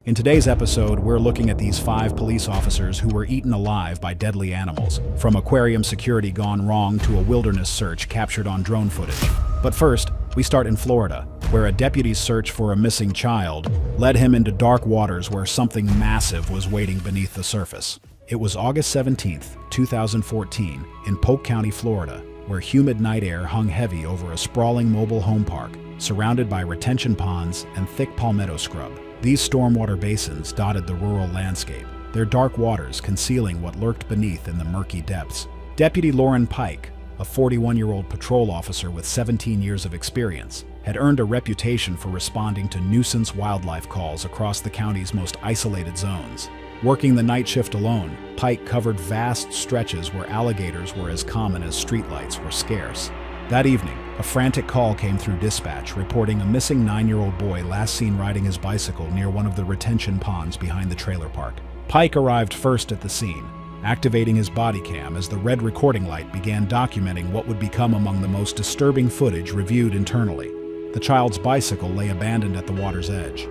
In today's episode, we're looking at these 5 police officers who were eaten alive by deadly animals, from aquarium security gone wrong to a wilderness search captured on drone footage. But first, we start in Florida, where a deputy's search for a missing child led him into dark waters where something massive was waiting beneath the surface. It was August 17, 2014, in Polk County, Florida, where humid night air hung heavy over a sprawling mobile home park, surrounded by retention ponds and thick palmetto scrub. These stormwater basins dotted the rural landscape, their dark waters concealing what lurked beneath in the murky depths. Deputy Lauren Pike, a 41-year-old patrol officer with 17 years of experience, had earned a reputation for responding to nuisance wildlife calls across the county's most isolated zones. Working the night shift alone, Pike covered vast stretches where alligators were as common as streetlights were scarce. That evening, a frantic call came through dispatch reporting a missing 9-year-old boy last seen riding his bicycle near one of the retention ponds behind the trailer park. Pike arrived first at the scene, activating his body cam as the red recording light began documenting what would become among the most disturbing footage reviewed internally. The child's bicycle lay abandoned at the water's edge.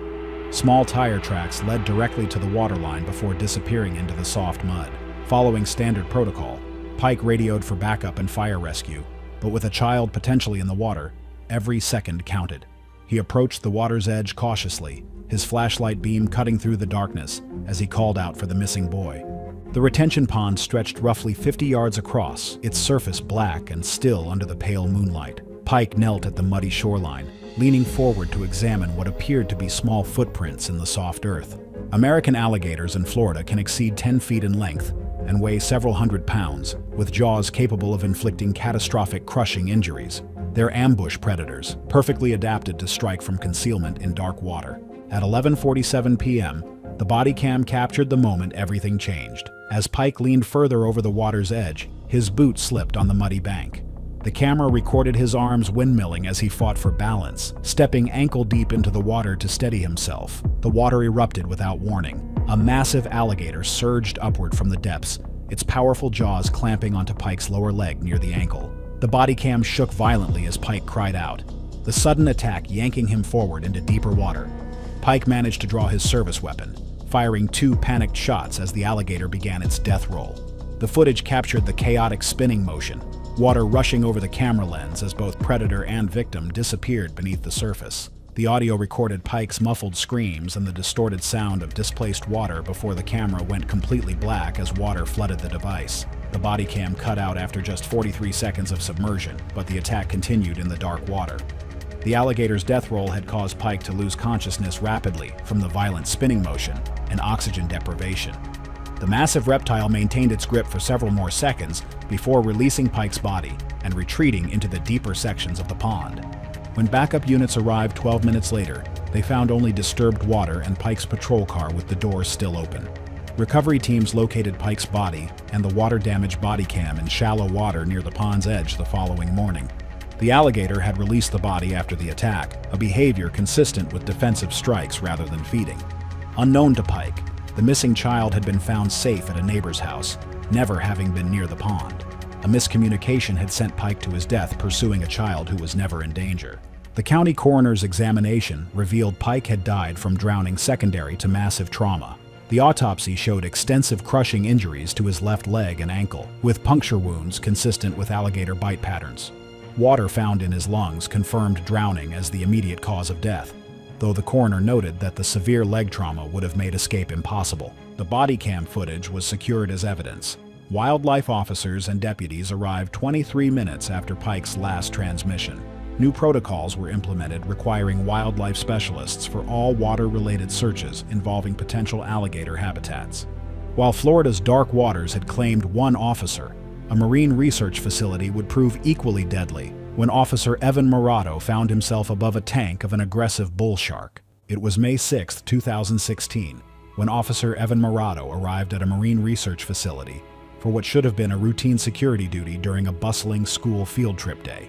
Small tire tracks led directly to the waterline before disappearing into the soft mud. Following standard protocol, Pike radioed for backup and fire rescue, but with a child potentially in the water, every second counted. He approached the water's edge cautiously, his flashlight beam cutting through the darkness as he called out for the missing boy. The retention pond stretched roughly 50 yards across, its surface black and still under the pale moonlight. Pike knelt at the muddy shoreline, leaning forward to examine what appeared to be small footprints in the soft earth. American alligators in Florida can exceed 10 feet in length and weigh several hundred pounds, with jaws capable of inflicting catastrophic crushing injuries. They're ambush predators, perfectly adapted to strike from concealment in dark water. At 11:47 p.m., the body cam captured the moment everything changed. As Pike leaned further over the water's edge, his boot slipped on the muddy bank. The camera recorded his arms windmilling as he fought for balance, stepping ankle-deep into the water to steady himself. The water erupted without warning. A massive alligator surged upward from the depths, its powerful jaws clamping onto Pike's lower leg near the ankle. The body cam shook violently as Pike cried out, the sudden attack yanking him forward into deeper water. Pike managed to draw his service weapon, firing 2 panicked shots as the alligator began its death roll. The footage captured the chaotic spinning motion, water rushing over the camera lens as both predator and victim disappeared beneath the surface. The audio recorded Pike's muffled screams and the distorted sound of displaced water before the camera went completely black as water flooded the device. The body cam cut out after just 43 seconds of submersion, but the attack continued in the dark water. The alligator's death roll had caused Pike to lose consciousness rapidly from the violent spinning motion and oxygen deprivation. The massive reptile maintained its grip for several more seconds before releasing Pike's body and retreating into the deeper sections of the pond. When backup units arrived 12 minutes later, they found only disturbed water and Pike's patrol car with the doors still open. Recovery teams located Pike's body and the water-damaged body cam in shallow water near the pond's edge the following morning. The alligator had released the body after the attack, a behavior consistent with defensive strikes rather than feeding. Unknown to Pike, the missing child had been found safe at a neighbor's house, never having been near the pond. A miscommunication had sent Pike to his death pursuing a child who was never in danger. The county coroner's examination revealed Pike had died from drowning secondary to massive trauma. The autopsy showed extensive crushing injuries to his left leg and ankle, with puncture wounds consistent with alligator bite patterns. Water found in his lungs confirmed drowning as the immediate cause of death, though the coroner noted that the severe leg trauma would have made escape impossible. The body cam footage was secured as evidence. Wildlife officers and deputies arrived 23 minutes after Pike's last transmission. New protocols were implemented requiring wildlife specialists for all water-related searches involving potential alligator habitats. While Florida's dark waters had claimed 1 officer, a marine research facility would prove equally deadly when Officer Evan Morado found himself above a tank of an aggressive bull shark. It was May 6, 2016, when Officer Evan Morado arrived at a marine research facility for what should have been a routine security duty during a bustling school field trip day.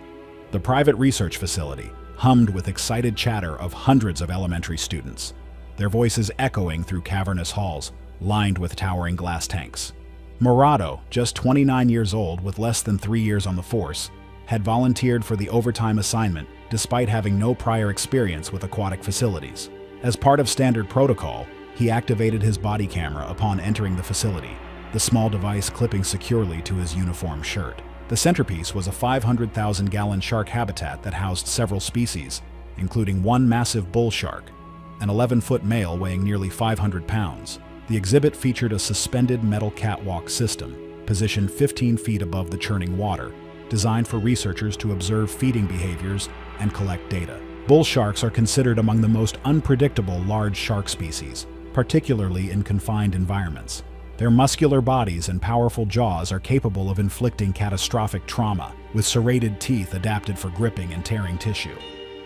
The private research facility hummed with excited chatter of hundreds of elementary students, their voices echoing through cavernous halls lined with towering glass tanks. Morado, just 29 years old with less than 3 years on the force, had volunteered for the overtime assignment despite having no prior experience with aquatic facilities. As part of standard protocol, He activated his body camera upon entering the facility, the small device clipping securely to his uniform shirt. The centerpiece was a 500,000-gallon shark habitat that housed several species, including one massive bull shark, an 11-foot male weighing nearly 500 pounds. The exhibit featured a suspended metal catwalk system, positioned 15 feet above the churning water, designed for researchers to observe feeding behaviors and collect data. Bull sharks are considered among the most unpredictable large shark species, particularly in confined environments. Their muscular bodies and powerful jaws are capable of inflicting catastrophic trauma, with serrated teeth adapted for gripping and tearing tissue.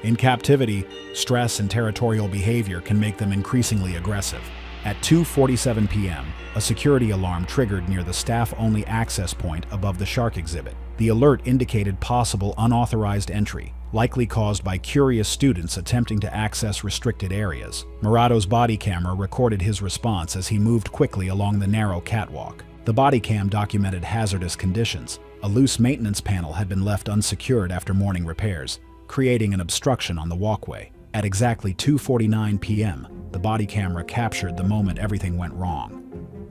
In captivity, stress and territorial behavior can make them increasingly aggressive. At 2:47 p.m., a security alarm triggered near the staff-only access point above the shark exhibit. The alert indicated possible unauthorized entry, likely caused by curious students attempting to access restricted areas. Murado's body camera recorded his response as he moved quickly along the narrow catwalk. The body cam documented hazardous conditions. A loose maintenance panel had been left unsecured after morning repairs, creating an obstruction on the walkway. At exactly 2:49 p.m., the body camera captured the moment everything went wrong.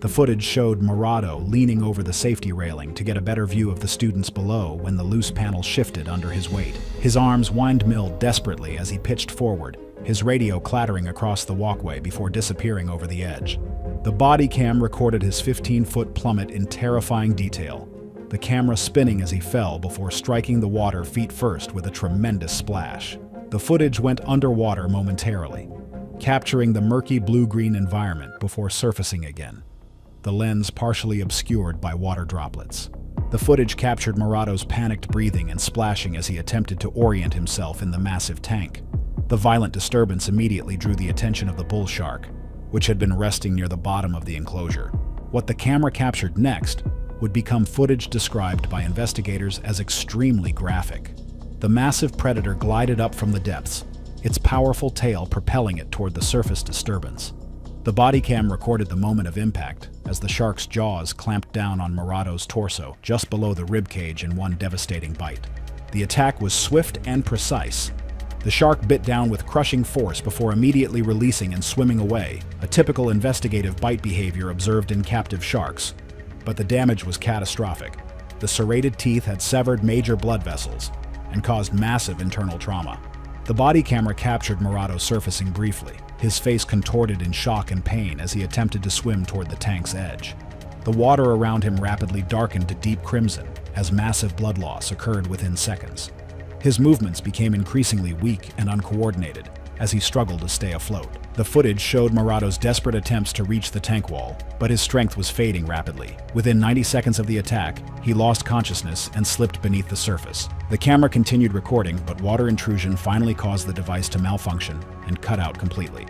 The footage showed Murado leaning over the safety railing to get a better view of the students below when the loose panel shifted under his weight. His arms windmilled desperately as he pitched forward, his radio clattering across the walkway before disappearing over the edge. The body cam recorded his 15-foot plummet in terrifying detail, the camera spinning as he fell before striking the water feet first with a tremendous splash. The footage went underwater momentarily, capturing the murky blue-green environment before surfacing again, the lens partially obscured by water droplets. The footage captured Murado's panicked breathing and splashing as he attempted to orient himself in the massive tank. The violent disturbance immediately drew the attention of the bull shark, which had been resting near the bottom of the enclosure. What the camera captured next would become footage described by investigators as extremely graphic. The massive predator glided up from the depths, its powerful tail propelling it toward the surface disturbance. The body cam recorded the moment of impact as the shark's jaws clamped down on Murado's torso, just below the ribcage in one devastating bite. The attack was swift and precise. The shark bit down with crushing force before immediately releasing and swimming away, a typical investigative bite behavior observed in captive sharks. But the damage was catastrophic. The serrated teeth had severed major blood vessels and caused massive internal trauma. The body camera captured Murado surfacing briefly, his face contorted in shock and pain as he attempted to swim toward the tank's edge. The water around him rapidly darkened to deep crimson as massive blood loss occurred within seconds. His movements became increasingly weak and uncoordinated as he struggled to stay afloat. The footage showed Murado's desperate attempts to reach the tank wall, but his strength was fading rapidly. Within 90 seconds of the attack, he lost consciousness and slipped beneath the surface. The camera continued recording, but water intrusion finally caused the device to malfunction and cut out completely.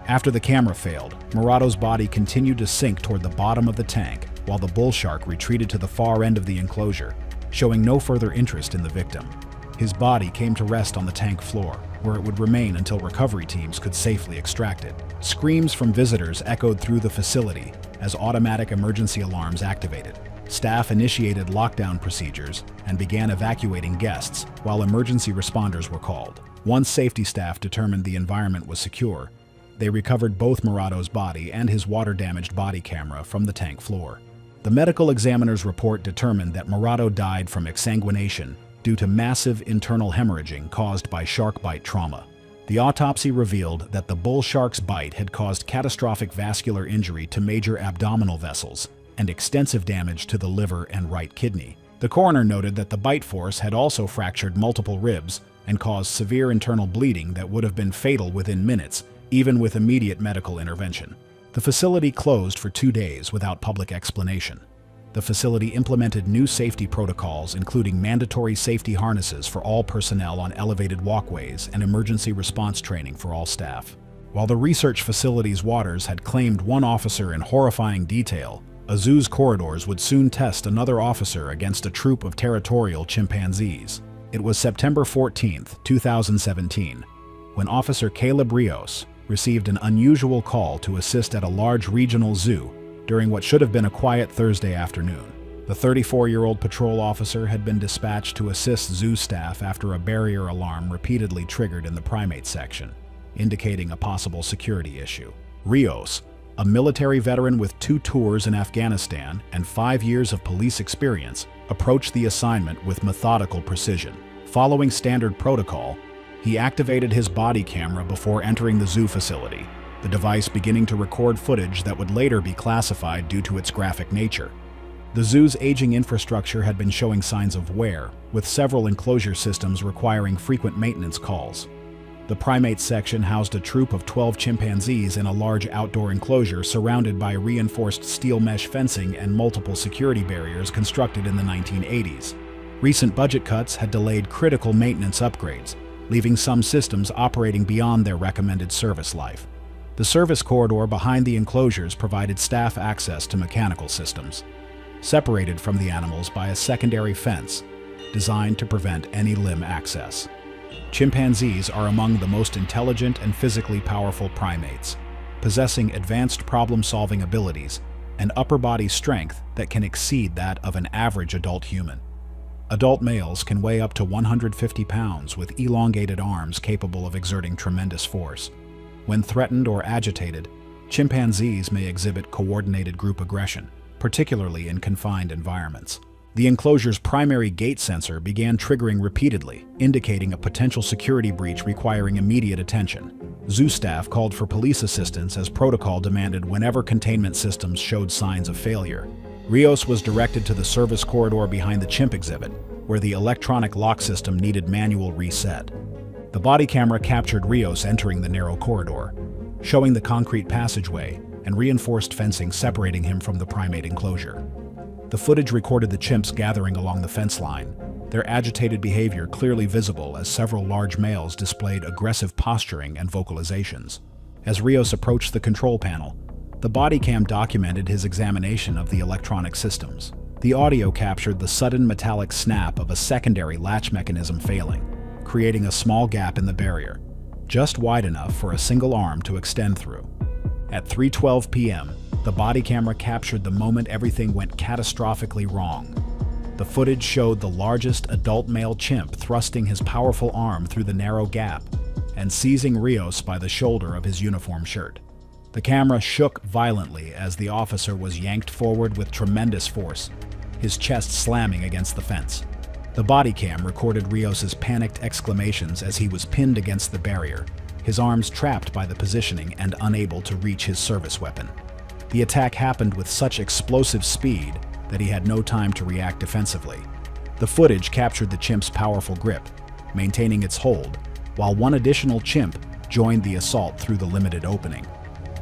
After the camera failed, Murado's body continued to sink toward the bottom of the tank, while the bull shark retreated to the far end of the enclosure, showing no further interest in the victim. His body came to rest on the tank floor, where it would remain until recovery teams could safely extract it. Screams from visitors echoed through the facility as automatic emergency alarms activated. Staff initiated lockdown procedures and began evacuating guests while emergency responders were called. Once safety staff determined the environment was secure, they recovered both Murado's body and his water-damaged body camera from the tank floor. The medical examiner's report determined that Murado died from exsanguination due to massive internal hemorrhaging caused by shark bite trauma. The autopsy revealed that the bull shark's bite had caused catastrophic vascular injury to major abdominal vessels and extensive damage to the liver and right kidney. The coroner noted that the bite force had also fractured multiple ribs and caused severe internal bleeding that would have been fatal within minutes, even with immediate medical intervention. The facility closed for 2 days without public explanation. The facility implemented new safety protocols, including mandatory safety harnesses for all personnel on elevated walkways and emergency response training for all staff. While the research facility's waters had claimed one officer in horrifying detail, a zoo's corridors would soon test another officer against a troop of territorial chimpanzees. It was September 14, 2017, when Officer Caleb Rios received an unusual call to assist at a large regional zoo during what should have been a quiet Thursday afternoon. The 34-year-old patrol officer had been dispatched to assist zoo staff after a barrier alarm repeatedly triggered in the primate section, indicating a possible security issue. Rios, a military veteran with 2 tours in Afghanistan and 5 years of police experience, approached the assignment with methodical precision. Following standard protocol, he activated his body camera before entering the zoo facility, the device beginning to record footage that would later be classified due to its graphic nature. The zoo's aging infrastructure had been showing signs of wear, with several enclosure systems requiring frequent maintenance calls. The primate section housed a troop of 12 chimpanzees in a large outdoor enclosure surrounded by reinforced steel mesh fencing and multiple security barriers constructed in the 1980s. Recent budget cuts had delayed critical maintenance upgrades, leaving some systems operating beyond their recommended service life. The service corridor behind the enclosures provided staff access to mechanical systems, separated from the animals by a secondary fence designed to prevent any limb access. Chimpanzees are among the most intelligent and physically powerful primates, possessing advanced problem-solving abilities and upper body strength that can exceed that of an average adult human. Adult males can weigh up to 150 pounds with elongated arms capable of exerting tremendous force. When threatened or agitated, chimpanzees may exhibit coordinated group aggression, particularly in confined environments. The enclosure's primary gate sensor began triggering repeatedly, indicating a potential security breach requiring immediate attention. Zoo staff called for police assistance as protocol demanded whenever containment systems showed signs of failure. Rios was directed to the service corridor behind the chimp exhibit, where the electronic lock system needed manual reset. The body camera captured Rios entering the narrow corridor, showing the concrete passageway and reinforced fencing separating him from the primate enclosure. The footage recorded the chimps gathering along the fence line, their agitated behavior clearly visible as several large males displayed aggressive posturing and vocalizations. As Rios approached the control panel, the body cam documented his examination of the electronic systems. The audio captured the sudden metallic snap of a secondary latch mechanism failing, creating a small gap in the barrier, just wide enough for a single arm to extend through. At 3:12 p.m., the body camera captured the moment everything went catastrophically wrong. The footage showed the largest adult male chimp thrusting his powerful arm through the narrow gap and seizing Rios by the shoulder of his uniform shirt. The camera shook violently as the officer was yanked forward with tremendous force, his chest slamming against the fence. The body cam recorded Rios's panicked exclamations as he was pinned against the barrier, his arms trapped by the positioning and unable to reach his service weapon. The attack happened with such explosive speed that he had no time to react defensively. The footage captured the chimp's powerful grip, maintaining its hold, while one additional chimp joined the assault through the limited opening.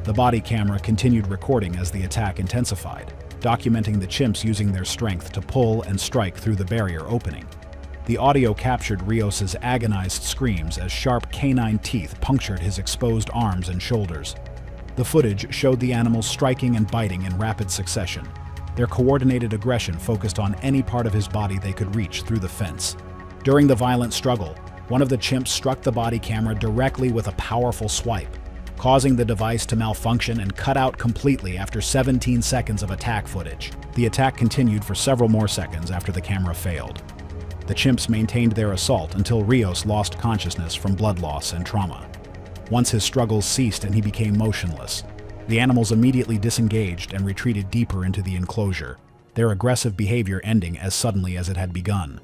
The body camera continued recording as the attack intensified, documenting the chimps using their strength to pull and strike through the barrier opening. The audio captured Rios's agonized screams as sharp canine teeth punctured his exposed arms and shoulders. The footage showed the animals striking and biting in rapid succession, their coordinated aggression focused on any part of his body they could reach through the fence. During the violent struggle, one of the chimps struck the body camera directly with a powerful swipe, causing the device to malfunction and cut out completely after 17 seconds of attack footage. The attack continued for several more seconds after the camera failed. The chimps maintained their assault until Rios lost consciousness from blood loss and trauma. Once his struggles ceased and he became motionless, the animals immediately disengaged and retreated deeper into the enclosure, their aggressive behavior ending as suddenly as it had begun.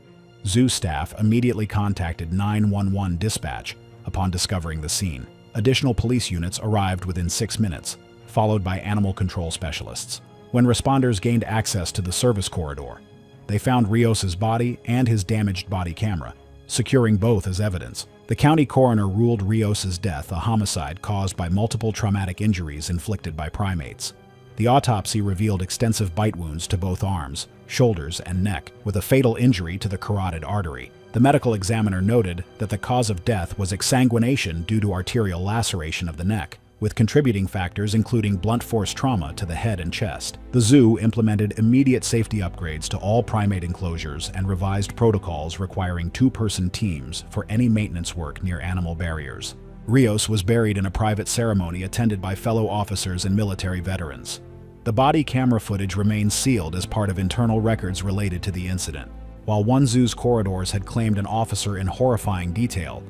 Zoo staff immediately contacted 911 dispatch upon discovering the scene. Additional police units arrived within 6 minutes, followed by animal control specialists. When responders gained access to the service corridor, they found Rios's body and his damaged body camera, securing both as evidence. The county coroner ruled Rios's death a homicide caused by multiple traumatic injuries inflicted by primates. The autopsy revealed extensive bite wounds to both arms, shoulders, and neck, with a fatal injury to the carotid artery. The medical examiner noted that the cause of death was exsanguination due to arterial laceration of the neck, with contributing factors including blunt force trauma to the head and chest. The zoo implemented immediate safety upgrades to all primate enclosures and revised protocols requiring 2-person teams for any maintenance work near animal barriers. Rios was buried in a private ceremony attended by fellow officers and military veterans. The body camera footage remains sealed as part of internal records related to the incident. While one zoo's corridors had claimed an officer in horrifying detail,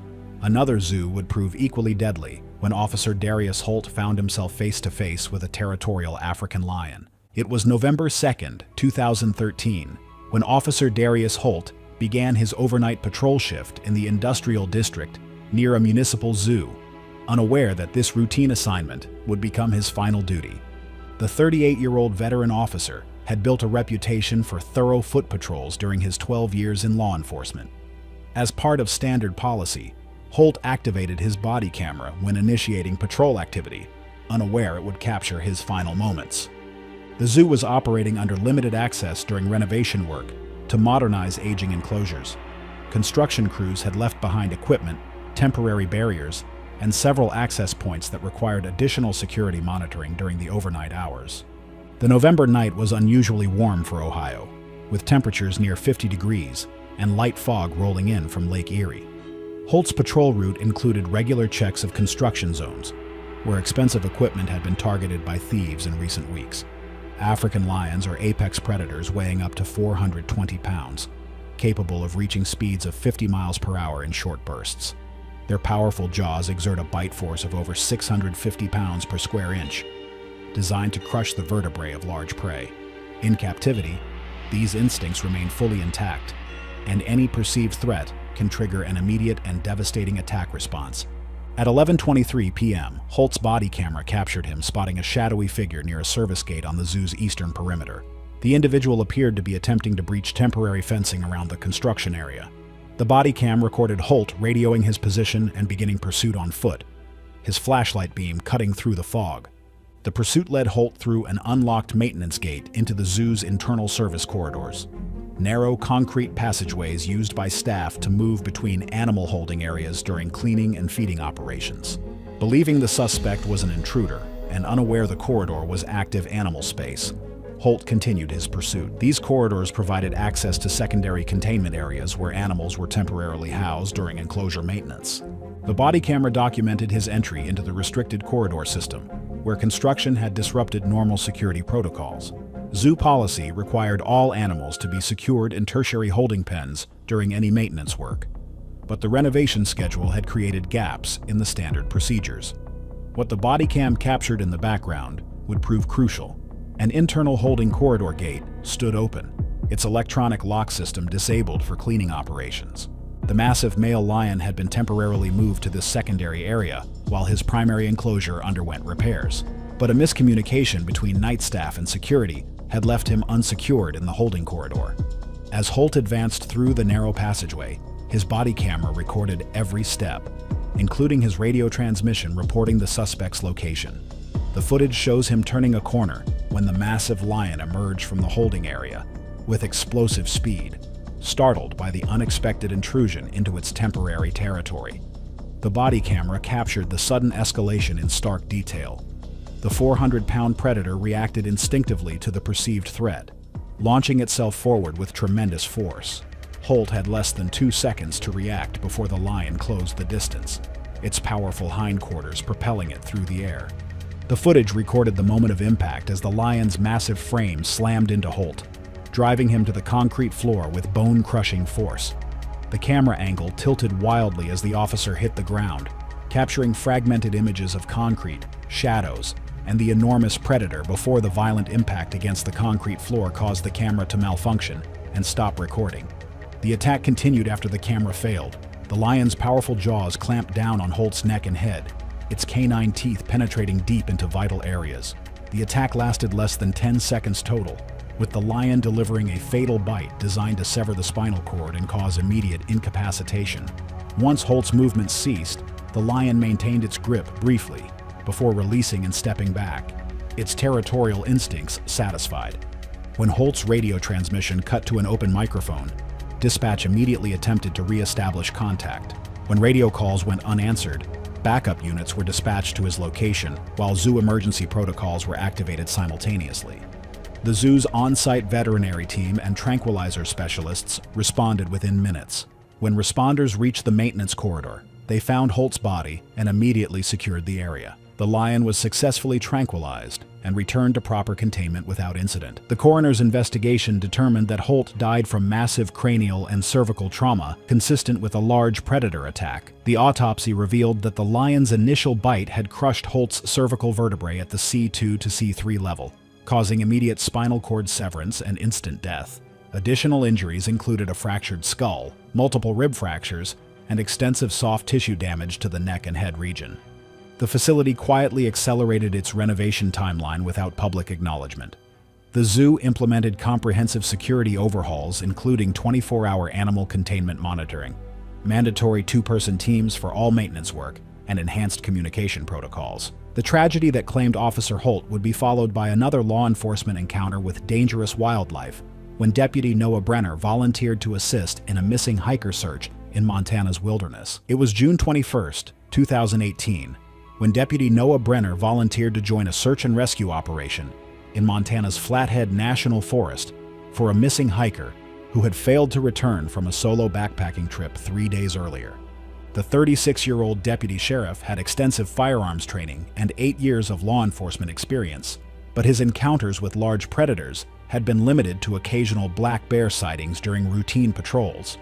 another zoo would prove equally deadly when Officer Darius Holt found himself face-to-face with a territorial African lion. It was November 2nd, 2013, when Officer Darius Holt began his overnight patrol shift in the industrial district near a municipal zoo, unaware that this routine assignment would become his final duty. The 38-year-old veteran officer had built a reputation for thorough foot patrols during his 12 years in law enforcement. As part of standard policy, Holt activated his body camera when initiating patrol activity, unaware it would capture his final moments. The zoo was operating under limited access during renovation work to modernize aging enclosures. Construction crews had left behind equipment, temporary barriers, and several access points that required additional security monitoring during the overnight hours. The November night was unusually warm for Ohio, with temperatures near 50 degrees and light fog rolling in from Lake Erie. Holt's patrol route included regular checks of construction zones, where expensive equipment had been targeted by thieves in recent weeks. African lions are apex predators weighing up to 420 pounds, capable of reaching speeds of 50 miles per hour in short bursts. Their powerful jaws exert a bite force of over 650 pounds per square inch, designed to crush the vertebrae of large prey. In captivity, these instincts remain fully intact, and any perceived threat can trigger an immediate and devastating attack response. At 11:23 p.m., Holt's body camera captured him spotting a shadowy figure near a service gate on the zoo's eastern perimeter. The individual appeared to be attempting to breach temporary fencing around the construction area. The body cam recorded Holt radioing his position and beginning pursuit on foot, his flashlight beam cutting through the fog. The pursuit led Holt through an unlocked maintenance gate into the zoo's internal service corridors, narrow concrete passageways used by staff to move between animal holding areas during cleaning and feeding operations. Believing the suspect was an intruder and unaware the corridor was active animal space, Holt continued his pursuit. These corridors provided access to secondary containment areas where animals were temporarily housed during enclosure maintenance. The body camera documented his entry into the restricted corridor system, where construction had disrupted normal security protocols. Zoo policy required all animals to be secured in tertiary holding pens during any maintenance work, but the renovation schedule had created gaps in the standard procedures. What the body cam captured in the background would prove crucial. An internal holding corridor gate stood open, its electronic lock system disabled for cleaning operations. The massive male lion had been temporarily moved to this secondary area while his primary enclosure underwent repairs. But a miscommunication between night staff and security had left him unsecured in the holding corridor. As Holt advanced through the narrow passageway, his body camera recorded every step, including his radio transmission reporting the suspect's location. The footage shows him turning a corner when the massive lion emerged from the holding area with explosive speed, startled by the unexpected intrusion into its temporary territory. The body camera captured the sudden escalation in stark detail. The 400-pound predator reacted instinctively to the perceived threat, launching itself forward with tremendous force. Holt had less than 2 seconds to react before the lion closed the distance, its powerful hindquarters propelling it through the air. The footage recorded the moment of impact as the lion's massive frame slammed into Holt, driving him to the concrete floor with bone-crushing force. The camera angle tilted wildly as the officer hit the ground, capturing fragmented images of concrete, shadows, and the enormous predator before the violent impact against the concrete floor caused the camera to malfunction and stop recording. The attack continued after the camera failed. The lion's powerful jaws clamped down on Holt's neck and head, its canine teeth penetrating deep into vital areas. The attack lasted less than 10 seconds total, with the lion delivering a fatal bite designed to sever the spinal cord and cause immediate incapacitation. Once Holt's movements ceased, the lion maintained its grip briefly, before releasing and stepping back, its territorial instincts satisfied. When Holt's radio transmission cut to an open microphone, dispatch immediately attempted to re-establish contact. When radio calls went unanswered, backup units were dispatched to his location, while zoo emergency protocols were activated simultaneously. The zoo's on-site veterinary team and tranquilizer specialists responded within minutes. When responders reached the maintenance corridor, they found Holt's body and immediately secured the area. The lion was successfully tranquilized and returned to proper containment without incident. The coroner's investigation determined that Holt died from massive cranial and cervical trauma consistent with a large predator attack. The autopsy revealed that the lion's initial bite had crushed Holt's cervical vertebrae at the C2 to C3 level, causing immediate spinal cord severance and instant death. Additional injuries included a fractured skull, multiple rib fractures, and extensive soft tissue damage to the neck and head region. The facility quietly accelerated its renovation timeline without public acknowledgement. The zoo implemented comprehensive security overhauls, including 24-hour animal containment monitoring, mandatory two-person teams for all maintenance work, and enhanced communication protocols. The tragedy that claimed Officer Holt would be followed by another law enforcement encounter with dangerous wildlife, when Deputy Noah Brenner volunteered to assist in a missing hiker search in Montana's wilderness. It was June 21, 2018, when Deputy Noah Brenner volunteered to join a search and rescue operation in Montana's Flathead National Forest for a missing hiker who had failed to return from a solo backpacking trip 3 days earlier. The 36-year-old deputy sheriff had extensive firearms training and 8 years of law enforcement experience, but his encounters with large predators had been limited to occasional black bear sightings during routine patrols.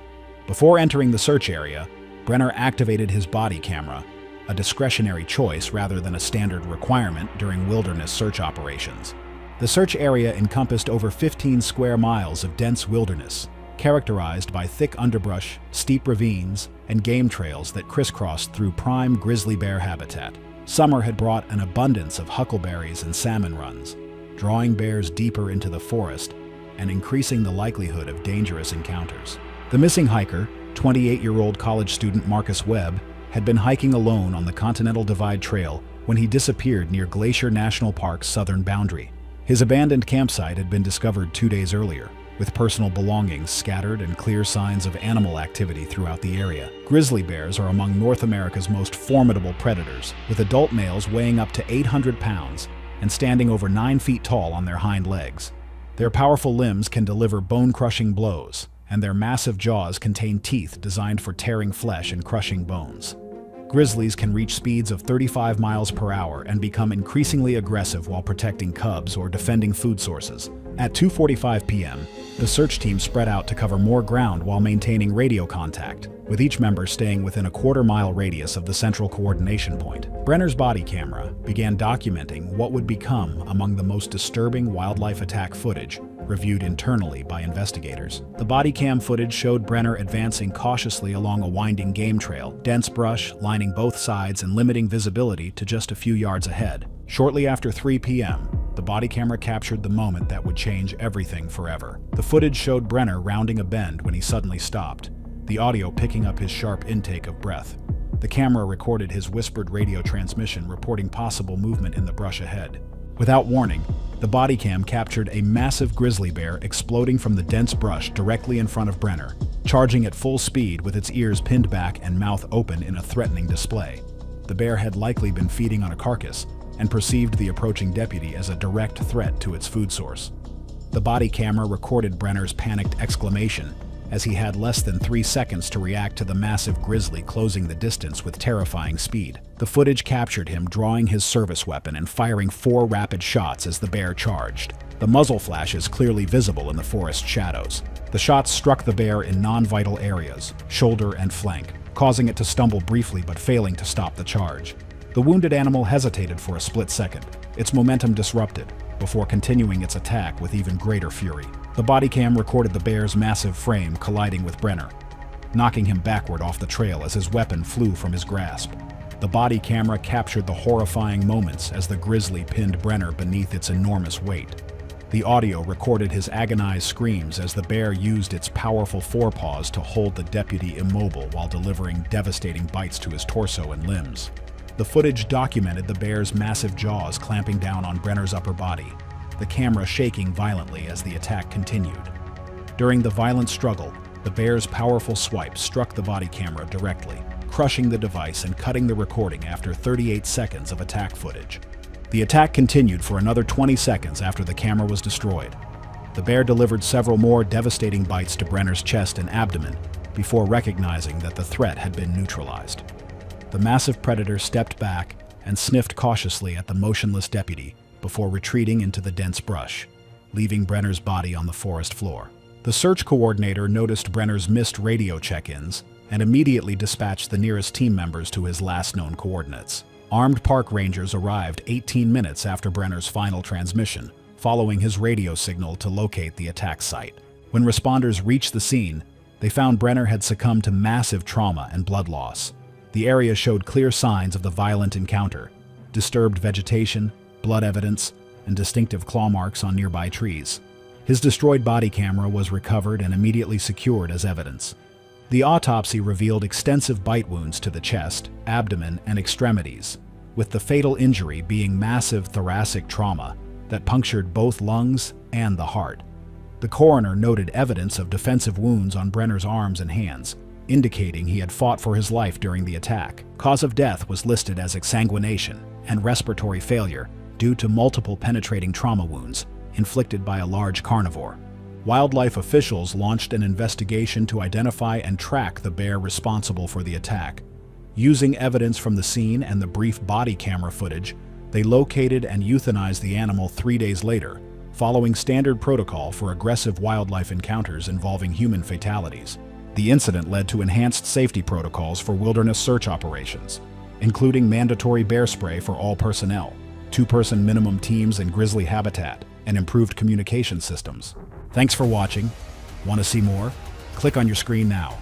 Before entering the search area, Brenner activated his body camera, a discretionary choice rather than a standard requirement during wilderness search operations. The search area encompassed over 15 square miles of dense wilderness, characterized by thick underbrush, steep ravines, and game trails that crisscrossed through prime grizzly bear habitat. Summer had brought an abundance of huckleberries and salmon runs, drawing bears deeper into the forest and increasing the likelihood of dangerous encounters. The missing hiker, 28-year-old college student Marcus Webb, had been hiking alone on the Continental Divide Trail when he disappeared near Glacier National Park's southern boundary. His abandoned campsite had been discovered 2 days earlier, with personal belongings scattered and clear signs of animal activity throughout the area. Grizzly bears are among North America's most formidable predators, with adult males weighing up to 800 pounds and standing over 9 feet tall on their hind legs. Their powerful limbs can deliver bone-crushing blows, and their massive jaws contain teeth designed for tearing flesh and crushing bones. Grizzlies can reach speeds of 35 miles per hour and become increasingly aggressive while protecting cubs or defending food sources. At 2:45 p.m., the search team spread out to cover more ground while maintaining radio contact, with each member staying within a quarter-mile radius of the central coordination point. Brenner's body camera began documenting what would become among the most disturbing wildlife attack footage reviewed internally by investigators. The body cam footage showed Brenner advancing cautiously along a winding game trail, dense brush lining both sides and limiting visibility to just a few yards ahead. Shortly after 3 p.m., the body camera captured the moment that would change everything forever. The footage showed Brenner rounding a bend when he suddenly stopped, the audio picking up his sharp intake of breath. The camera recorded his whispered radio transmission reporting possible movement in the brush ahead. Without warning, the body cam captured a massive grizzly bear exploding from the dense brush directly in front of Brenner, charging at full speed with its ears pinned back and mouth open in a threatening display. The bear had likely been feeding on a carcass and perceived the approaching deputy as a direct threat to its food source. The body camera recorded Brenner's panicked exclamation as he had less than 3 seconds to react to the massive grizzly closing the distance with terrifying speed. The footage captured him drawing his service weapon and firing 4 rapid shots as the bear charged. The muzzle flashes clearly visible in the forest shadows. The shots struck the bear in non-vital areas, shoulder and flank, causing it to stumble briefly but failing to stop the charge. The wounded animal hesitated for a split second, its momentum disrupted, before continuing its attack with even greater fury. The body cam recorded the bear's massive frame colliding with Brenner, knocking him backward off the trail as his weapon flew from his grasp. The body camera captured the horrifying moments as the grizzly pinned Brenner beneath its enormous weight. The audio recorded his agonized screams as the bear used its powerful forepaws to hold the deputy immobile while delivering devastating bites to his torso and limbs. The footage documented the bear's massive jaws clamping down on Brenner's upper body, the camera shaking violently as the attack continued. During the violent struggle, the bear's powerful swipe struck the body camera directly, crushing the device and cutting the recording after 38 seconds of attack footage. The attack continued for another 20 seconds after the camera was destroyed. The bear delivered several more devastating bites to Brenner's chest and abdomen before recognizing that the threat had been neutralized. The massive predator stepped back and sniffed cautiously at the motionless deputy before retreating into the dense brush, leaving Brenner's body on the forest floor. The search coordinator noticed Brenner's missed radio check-ins and immediately dispatched the nearest team members to his last known coordinates. Armed park rangers arrived 18 minutes after Brenner's final transmission, following his radio signal to locate the attack site. When responders reached the scene, they found Brenner had succumbed to massive trauma and blood loss. The area showed clear signs of the violent encounter: disturbed vegetation, blood evidence, and distinctive claw marks on nearby trees. His destroyed body camera was recovered and immediately secured as evidence. The autopsy revealed extensive bite wounds to the chest, abdomen, and extremities, with the fatal injury being massive thoracic trauma that punctured both lungs and the heart. The coroner noted evidence of defensive wounds on Brenner's arms and hands, indicating he had fought for his life during the attack. Cause of death was listed as exsanguination and respiratory failure due to multiple penetrating trauma wounds inflicted by a large carnivore. Wildlife officials launched an investigation to identify and track the bear responsible for the attack. Using evidence from the scene and the brief body camera footage, they located and euthanized the animal 3 days later, following standard protocol for aggressive wildlife encounters involving human fatalities. The incident led to enhanced safety protocols for wilderness search operations, including mandatory bear spray for all personnel, 2-person minimum teams in grizzly habitat, and improved communication systems. Thanks for watching. Want to see more? Click on your screen now.